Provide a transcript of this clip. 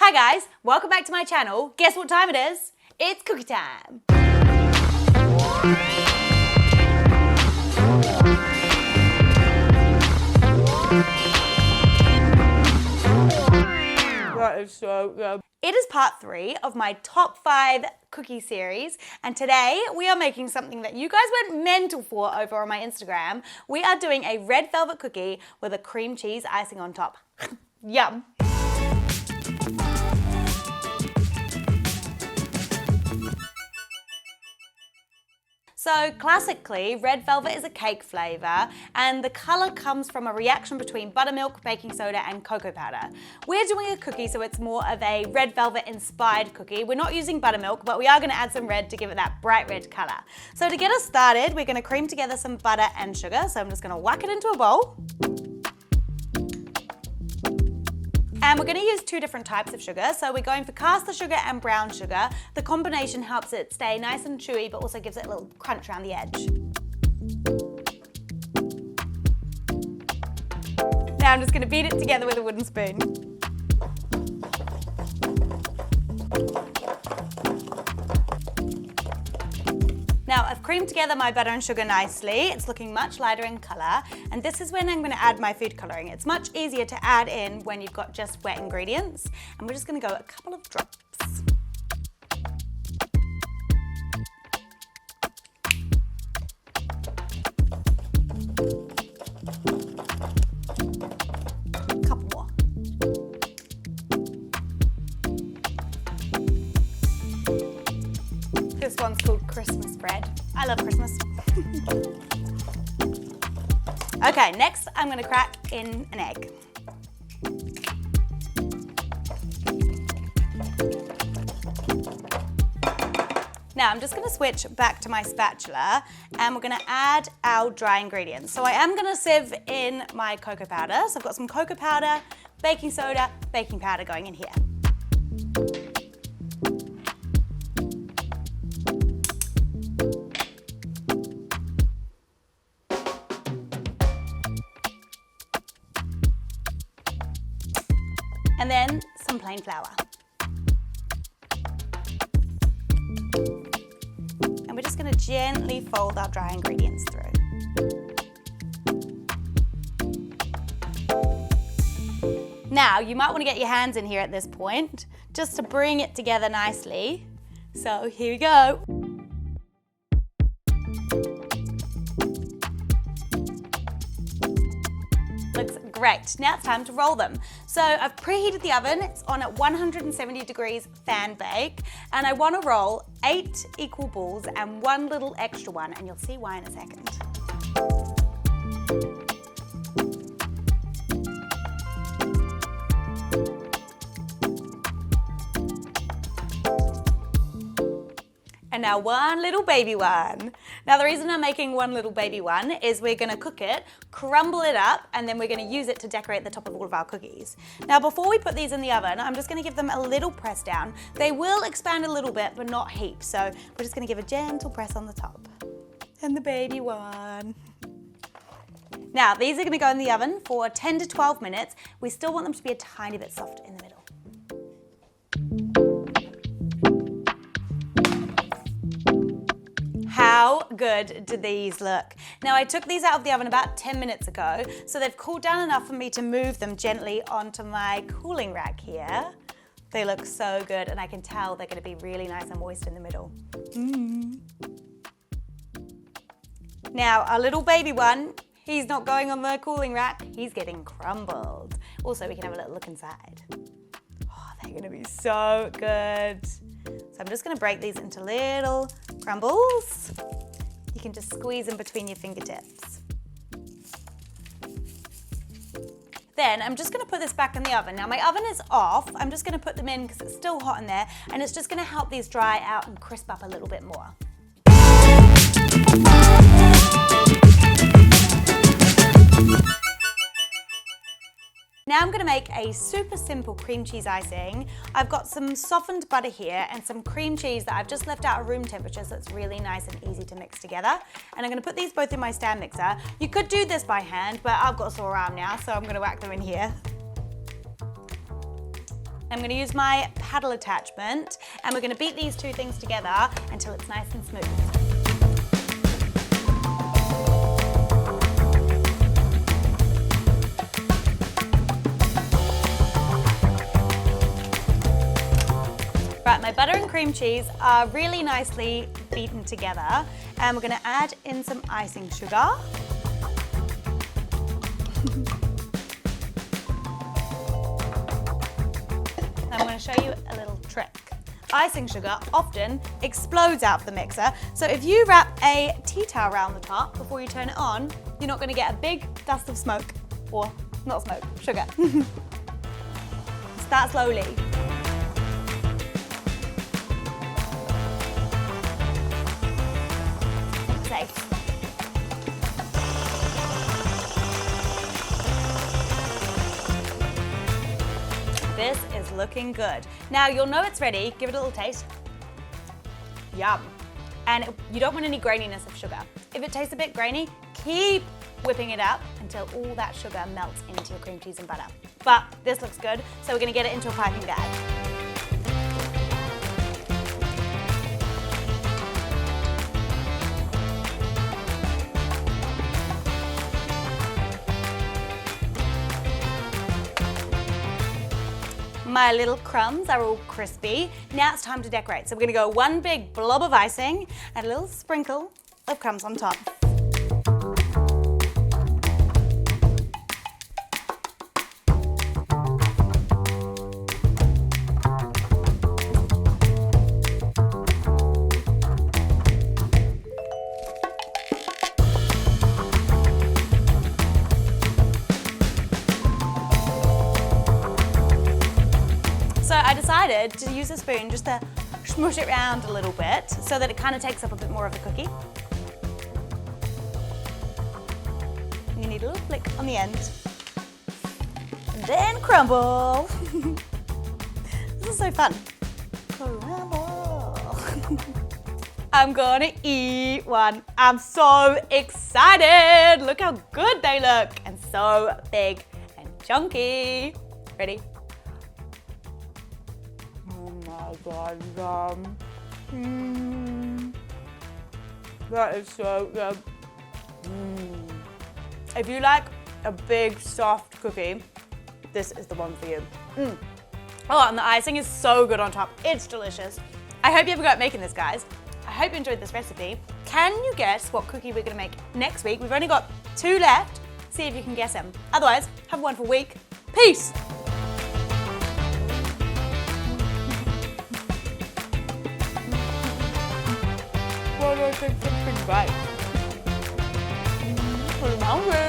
Hi guys, welcome back to my channel. Guess what time it is? It's cookie time. That is so good. It is part 3 of my top 5 cookie series, and today we are making something that you guys went mental for over on my Instagram. We are doing a red velvet cookie with a cream cheese icing on top. Yum. So classically, red velvet is a cake flavour, and the colour comes from a reaction between buttermilk, baking soda and cocoa powder. We're doing a cookie so it's more of a red velvet inspired cookie. We're not using buttermilk, but we are going to add some red to give it that bright red colour. So to get us started, we're going to cream together some butter and sugar. So I'm just going to whack it into a bowl. And we're going to use 2 different types of sugar. So we're going for caster sugar and brown sugar. The combination helps it stay nice and chewy, but also gives it a little crunch around the edge. Now I'm just going to beat it together with a wooden spoon. Now I've creamed together my butter and sugar nicely. It's looking much lighter in colour, and this is when I'm going to add my food colouring. It's much easier to add in when you've got just wet ingredients, and we're just going to go a couple of drops. Couple more. This one's called Christmas bread. I love Christmas. Okay, next I'm going to crack in an egg. Now I'm just going to switch back to my spatula and we're going to add our dry ingredients. So I am going to sieve in my cocoa powder. So I've got some cocoa powder, baking soda, baking powder going in here. And then some plain flour. And we're just going to gently fold our dry ingredients through. Now, you might want to get your hands in here at this point, just to bring it together nicely. So here we go. Looks great. Now it's time to roll them. So I've preheated the oven. It's on at 170 degrees fan bake, and I want to roll 8 equal balls and 1 little extra one, and you'll see why in a second. And now 1 little baby one. Now the reason I'm making 1 little baby one is we're gonna cook it, crumble it up, and then we're gonna use it to decorate the top of all of our cookies. Now before we put these in the oven, I'm just gonna give them a little press down. They will expand a little bit, but not heaps. So we're just gonna give a gentle press on the top. And the baby one. Now these are gonna go in the oven for 10 to 12 minutes. We still want them to be a tiny bit soft in the middle. How good do these look? Now I took these out of the oven about 10 minutes ago, so they've cooled down enough for me to move them gently onto my cooling rack here. They look so good, and I can tell they're going to be really nice and moist in the middle. Now our little baby one, he's not going on the cooling rack, he's getting crumbled. Also, we can have a little look inside. Oh, they're going to be so good. So I'm just going to break these into little crumbles. You can just squeeze them between your fingertips. Then I'm just going to put this back in the oven. Now my oven is off. I'm just going to put them in because it's still hot in there, and it's just going to help these dry out and crisp up a little bit more. Now I'm going to make a super simple cream cheese icing. I've got some softened butter here and some cream cheese that I've just left out at room temperature, so it's really nice and easy to mix together. And I'm going to put these both in my stand mixer. You could do this by hand, but I've got a sore arm now, so I'm going to whack them in here. I'm gonna use my paddle attachment and we're gonna beat these two things together until it's nice and smooth. Right, my butter and cream cheese are really nicely beaten together and we're gonna add in some icing sugar. I'm going to show you a little trick. Icing sugar often explodes out of the mixer, so if you wrap a tea towel around the top before you turn it on, you're not going to get a big dust of smoke, or not smoke, sugar. Start slowly. Safe. This is looking good. Now you'll know it's ready, give it a little taste. Yum. And you don't want any graininess of sugar. If it tastes a bit grainy, keep whipping it up until all that sugar melts into your cream cheese and butter. But this looks good, so we're gonna get it into a piping bag. My little crumbs are all crispy. Now it's time to decorate. So we're gonna go one big blob of icing and a little sprinkle of crumbs on top. So I decided to use a spoon just to smush it around a little bit so that it kind of takes up a bit more of the cookie. You need a little flick on the end. And then crumble. This is so fun. Crumble. I'm gonna eat one. I'm so excited. Look how good they look and so big and chunky. Ready? God, that is so good. If you like a big soft cookie, this is the one for you. Oh, and the icing is so good on top. It's delicious. I hope you have a go at making this, guys. I hope you enjoyed this recipe. Can you guess what cookie we're gonna make next week? We've only got 2 left. See if you can guess them. Otherwise, have a wonderful week. Peace. Why do I take such big bites? I'm hungry.